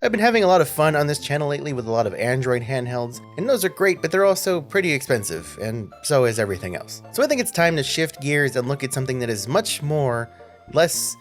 I've been having a lot of fun on this channel lately with a lot of Android handhelds, and those are great, but they're also pretty expensive, and so is everything else. So I think it's time to shift gears and look at something that is much less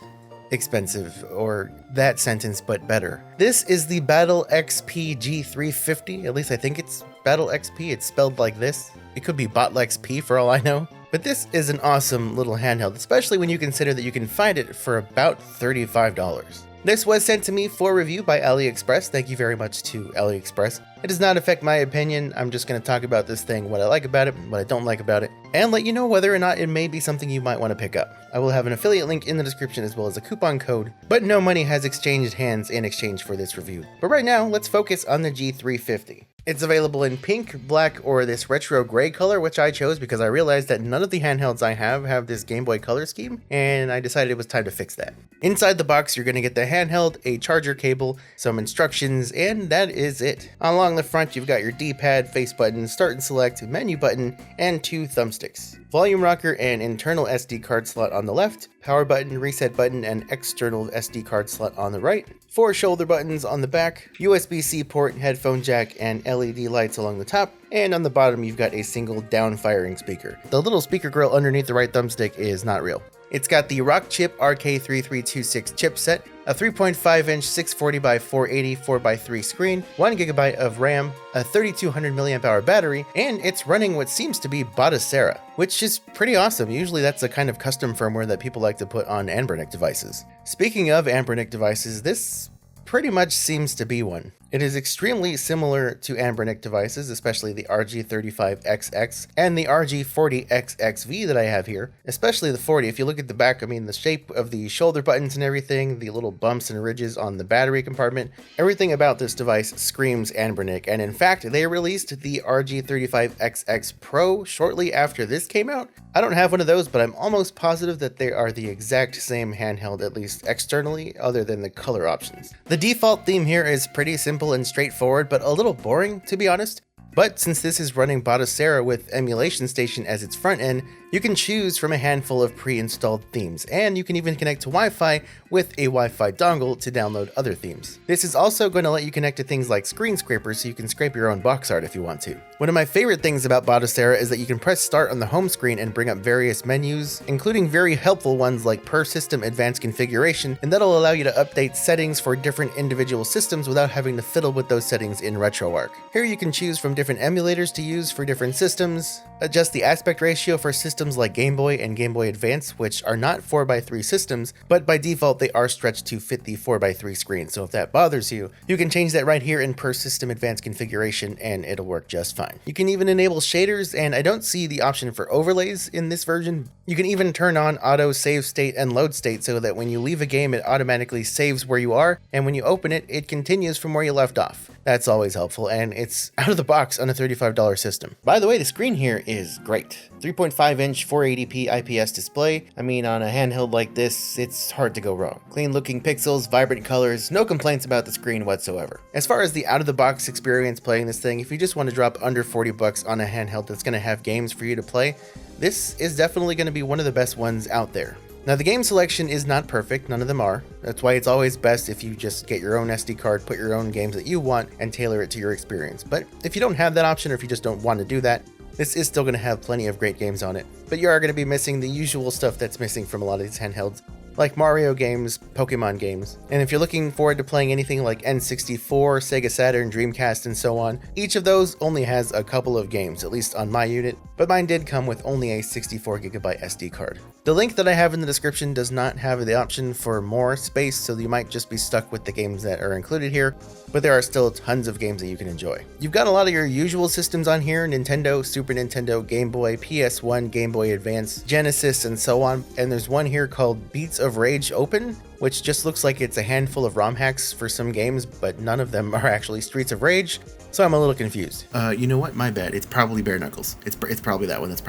expensive, or that sentence, but better. This is the BATLEXP G350, at least I think it's BATLEXP, it's spelled like this. It could be BATLEXP for all I know. But this is an awesome little handheld, especially when you consider that you can find it for about $35. This was sent to me for review by AliExpress. Thank you very much to AliExpress. It does not affect my opinion. I'm just going to talk about this thing, what I like about it, what I don't like about it, and let you know whether or not it may be something you might want to pick up. I will have an affiliate link in the description as well as a coupon code, but no money has exchanged hands in exchange for this review. But right now, let's focus on the G350. It's available in pink, black, or this retro gray color, which I chose because I realized that none of the handhelds I have this Game Boy color scheme, and I decided it was time to fix that. Inside the box, you're going to get the handheld, a charger cable, some instructions, and that is it. Along the front, you've got your D-pad, face button, start and select, menu button, and 2 thumbsticks. Volume rocker and internal SD card slot on the left, power button, reset button, and external SD card slot on the right, 4 shoulder buttons on the back, USB-C port, headphone jack, and LED lights along the top, and on the bottom you've got a single down-firing speaker. The little speaker grill underneath the right thumbstick is not real. It's got the Rockchip RK3326 chipset, a 3.5-inch 640x480 4x3 screen, 1GB of RAM, a 3200 mAh battery, and it's running what seems to be Battlexp, which is pretty awesome. Usually that's the kind of custom firmware that people like to put on Anbernic devices. Speaking of Anbernic devices, this pretty much seems to be one. It is extremely similar to Anbernic devices, especially the RG35XX and the RG40XXV that I have here, especially the 40. If you look at the back, I mean, the shape of the shoulder buttons and everything, the little bumps and ridges on the battery compartment, everything about this device screams Anbernic, and in fact, they released the RG35XX Pro shortly after this came out. I don't have one of those, but I'm almost positive that they are the exact same handheld, at least externally, other than the color options. The default theme here is pretty simple and straightforward, but a little boring, to be honest. But since this is running Battlexp with Emulation Station as its front end, you can choose from a handful of pre-installed themes, and you can even connect to Wi-Fi with a Wi-Fi dongle to download other themes. This is also going to let you connect to things like screen scrapers so you can scrape your own box art if you want to. One of my favorite things about Battlexp is that you can press start on the home screen and bring up various menus, including very helpful ones like per system advanced configuration, and that'll allow you to update settings for different individual systems without having to fiddle with those settings in RetroArch. Here you can choose from different emulators to use for different systems, adjust the aspect ratio for systems like Game Boy and Game Boy Advance, which are not 4x3 systems, but by default they are stretched to fit the 4x3 screen, so if that bothers you, you can change that right here in per system advanced configuration and it'll work just fine. You can even enable shaders, and I don't see the option for overlays in this version. You can even turn on auto save state and load state so that when you leave a game it automatically saves where you are, and when you open it, it continues from where you left off. That's always helpful, and it's out of the box on a $35 system. By the way, the screen here is great. 3.5-inch 480p IPS display. I mean, on a handheld like this, it's hard to go wrong. Clean looking pixels, vibrant colors, no complaints about the screen whatsoever. As far as the out-of-the-box experience playing this thing, if you just want to drop under 40 bucks on a handheld that's going to have games for you to play, this is definitely going to be one of the best ones out there. Now, the game selection is not perfect, none of them are. That's why it's always best if you just get your own SD card, put your own games that you want, and tailor it to your experience. But if you don't have that option, or if you just don't want to do that, this is still going to have plenty of great games on it. But you are going to be missing the usual stuff that's missing from a lot of these handhelds, like Mario games, Pokemon games. And if you're looking forward to playing anything like N64, Sega Saturn, Dreamcast, and so on, each of those only has a couple of games, at least on my unit, but mine did come with only a 64GB SD card. The link that I have in the description does not have the option for more space, so you might just be stuck with the games that are included here, but there are still tons of games that you can enjoy. You've got a lot of your usual systems on here: Nintendo, Super Nintendo, Game Boy, PS1, Game Boy Advance, Genesis, and so on, and there's one here called Beats of Rage Open, which just looks like it's a handful of ROM hacks for some games, but none of them are actually Streets of Rage, so I'm a little confused. You know what? My bad. It's probably Bare Knuckles. It's probably that one. That's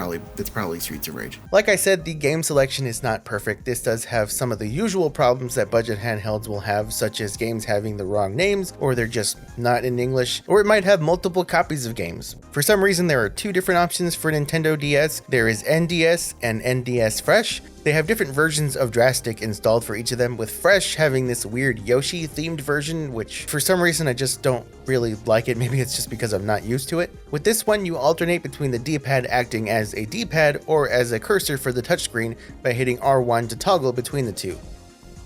probably Streets of Rage. Like I said, the game selection is not perfect. This does have some of the usual problems that budget handhelds will have, such as games having the wrong names, or they're just not in English, or it might have multiple copies of games. For some reason, there are 2 different options for Nintendo DS. There is NDS and NDS Fresh, They have different versions of Drastic installed for each of them, with Fresh having this weird Yoshi themed version, which for some reason I just don't really like it. Maybe it's just because I'm not used to it. With this one, you alternate between the D-pad acting as a D-pad or as a cursor for the touchscreen by hitting R1 to toggle between the two.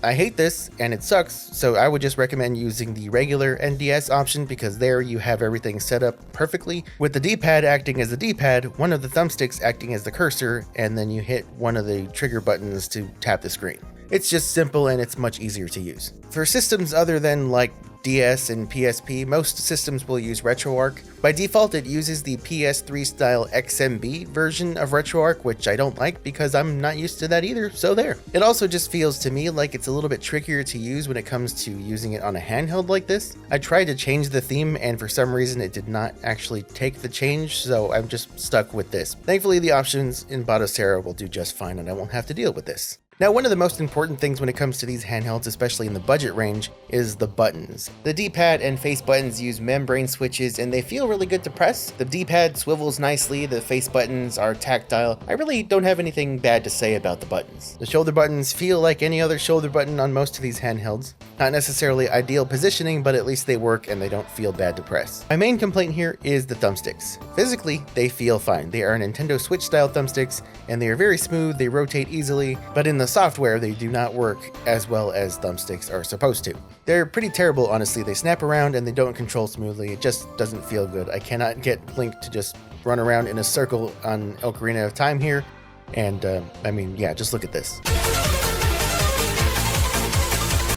I hate this and it sucks, so I would just recommend using the regular NDS option because there you have everything set up perfectly, with the D-pad acting as the D-pad, one of the thumbsticks acting as the cursor, and then you hit one of the trigger buttons to tap the screen. It's just simple and it's much easier to use. For systems other than like DS and PSP, most systems will use RetroArch. By default, it uses the PS3 style XMB version of RetroArch, which I don't like because I'm not used to that either, so there. It also just feels to me like it's a little bit trickier to use when it comes to using it on a handheld like this. I tried to change the theme and for some reason it did not actually take the change, so I'm just stuck with this. Thankfully, the options in Battlexp will do just fine and I won't have to deal with this. Now, one of the most important things when it comes to these handhelds, especially in the budget range, is the buttons. The D-pad and face buttons use membrane switches and they feel really good to press. The D-pad swivels nicely, the face buttons are tactile. I really don't have anything bad to say about the buttons. The shoulder buttons feel like any other shoulder button on most of these handhelds. Not necessarily ideal positioning, but at least they work and they don't feel bad to press. My main complaint here is the thumbsticks. Physically, they feel fine. They are Nintendo Switch style thumbsticks and they are very smooth, they rotate easily, but in the software they do not work as well as thumbsticks are supposed to. They're pretty terrible, honestly. They snap around and they don't control smoothly. It just doesn't feel good. I cannot get Link to just run around in a circle on Ocarina of Time here. And I mean, yeah, just look at this.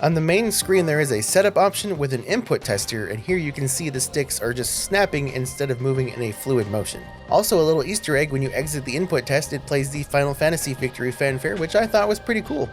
On the main screen there is a setup option with an input tester, and here you can see the sticks are just snapping instead of moving in a fluid motion. Also, a little Easter egg: when you exit the input test, it plays the Final Fantasy victory fanfare, which I thought was pretty cool.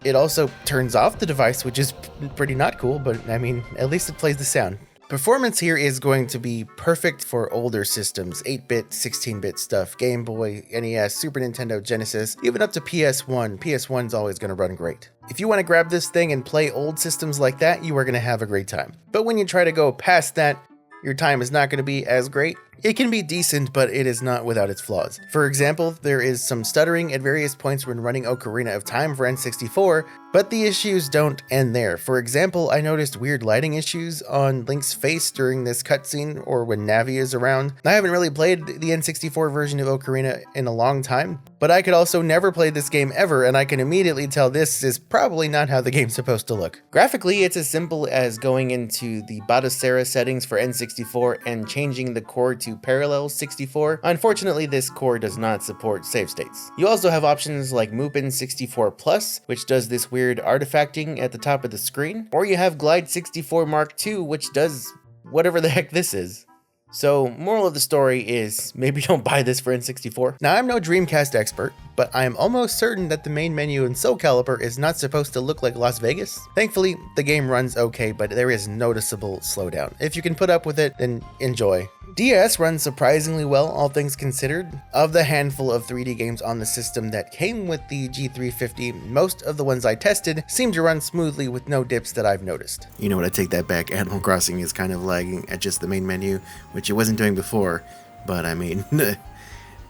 It also turns off the device, which is pretty not cool, but I mean, at least it plays the sound. Performance here is going to be perfect for older systems, 8-bit, 16-bit stuff, Game Boy, NES, Super Nintendo, Genesis, even up to PS1. PS1's always going to run great. If you want to grab this thing and play old systems like that, you are going to have a great time. But when you try to go past that, your time is not going to be as great. It can be decent, but it is not without its flaws. For example, there is some stuttering at various points when running Ocarina of Time for N64, but the issues don't end there. For example, I noticed weird lighting issues on Link's face during this cutscene or when Navi is around. I haven't really played the N64 version of Ocarina in a long time, but I could also never play this game ever, and I can immediately tell this is probably not how the game's supposed to look. Graphically, it's as simple as going into the Battlexp settings for N64 and changing the core to Parallel 64. Unfortunately, this core does not support save states. You also have options like Mupen 64 Plus, which does this weird artifacting at the top of the screen, or you have Glide 64 Mark II, which does whatever the heck this is. So, moral of the story is, maybe don't buy this for N64. Now, I'm no Dreamcast expert, but I am almost certain that the main menu in Soul Calibur is not supposed to look like Las Vegas. Thankfully, the game runs okay, but there is noticeable slowdown. If you can put up with it, then enjoy. DS runs surprisingly well, all things considered. Of the handful of 3D games on the system that came with the G350, most of the ones I tested seem to run smoothly with no dips that I've noticed. You know what, I take that back. Animal Crossing is kind of lagging at just the main menu, which it wasn't doing before, but I mean,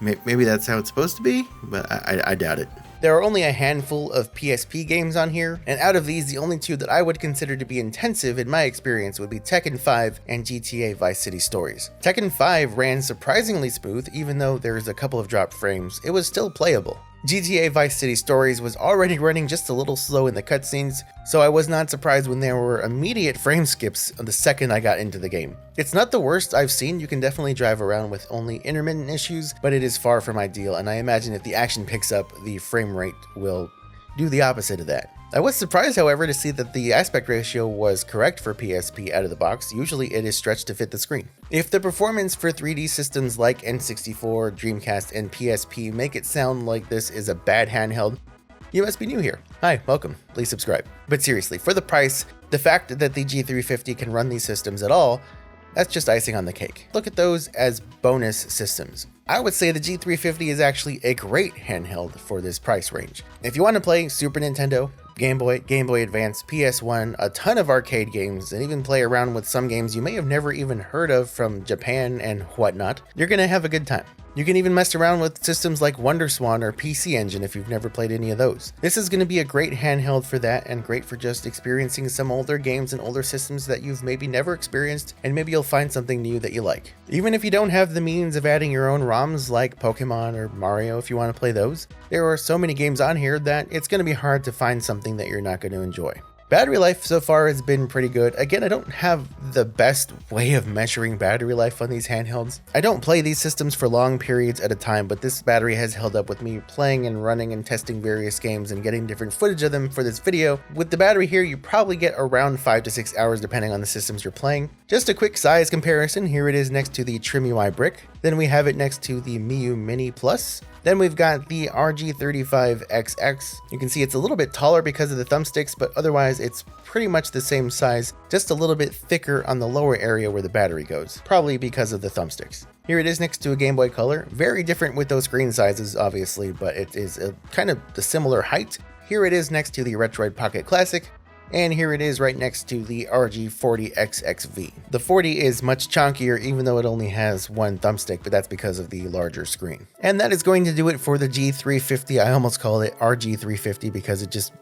maybe that's how it's supposed to be, but I doubt it. There are only a handful of PSP games on here, and out of these, the only two that I would consider to be intensive in my experience would be Tekken 5 and GTA Vice City Stories. Tekken 5 ran surprisingly smooth, even though there's a couple of dropped frames, it was still playable. GTA Vice City Stories was already running just a little slow in the cutscenes, so I was not surprised when there were immediate frame skips the second I got into the game. It's not the worst I've seen. You can definitely drive around with only intermittent issues, but it is far from ideal, and I imagine if the action picks up, the frame rate will do the opposite of that. I was surprised, however, to see that the aspect ratio was correct for PSP out of the box. Usually it is stretched to fit the screen. If the performance for 3D systems like N64, Dreamcast, and PSP make it sound like this is a bad handheld, you must be new here. Hi, welcome, please subscribe. But seriously, for the price, the fact that the G350 can run these systems at all, that's just icing on the cake. Look at those as bonus systems. I would say the G350 is actually a great handheld for this price range. If you want to play Super Nintendo, Game Boy, Game Boy Advance, PS1, a ton of arcade games, and even play around with some games you may have never even heard of from Japan and whatnot, you're gonna have a good time. You can even mess around with systems like WonderSwan or PC Engine if you've never played any of those. This is going to be a great handheld for that, and great for just experiencing some older games and older systems that you've maybe never experienced, and maybe you'll find something new that you like. Even if you don't have the means of adding your own ROMs like Pokemon or Mario if you want to play those, there are so many games on here that it's going to be hard to find something that you're not going to enjoy. Battery life so far has been pretty good. Again, I don't have the best way of measuring battery life on these handhelds. I don't play these systems for long periods at a time, but this battery has held up with me playing and running and testing various games and getting different footage of them for this video. With the battery here, you probably get around 5 to 6 hours depending on the systems you're playing. Just a quick size comparison, here it is next to the TrimUI Brick. Then we have it next to the Miu Mini Plus. Then we've got the RG35XX. You can see it's a little bit taller because of the thumbsticks, but otherwise it's pretty much the same size, just a little bit thicker on the lower area where the battery goes, probably because of the thumbsticks. Here it is next to a Game Boy Color. Very different with those screen sizes, obviously, but it is kind of the similar height. Here it is next to the Retroid Pocket Classic. And here it is right next to the RG40XXV. The 40 is much chunkier even though it only has one thumbstick, but that's because of the larger screen. And that is going to do it for the G350. I almost call it RG350 because it just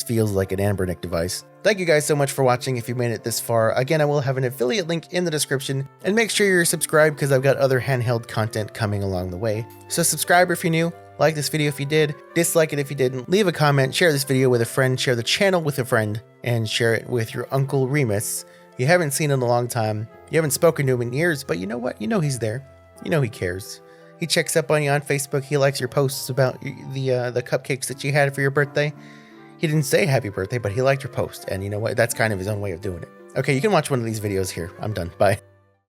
feels like an Anbernic device. Thank you guys so much for watching if you made it this far. Again, I will have an affiliate link in the description, and make sure you're subscribed because I've got other handheld content coming along the way. So subscribe if you're new. Like this video if you did, dislike it if you didn't, leave a comment, share this video with a friend, share the channel with a friend, and share it with your Uncle Remus. You haven't seen him in a long time, you haven't spoken to him in years, but you know what? You know he's there. You know he cares. He checks up on you on Facebook, he likes your posts about the cupcakes that you had for your birthday. He didn't say happy birthday, but he liked your post, and you know what? That's kind of his own way of doing it. Okay, you can watch one of these videos here. I'm done. Bye.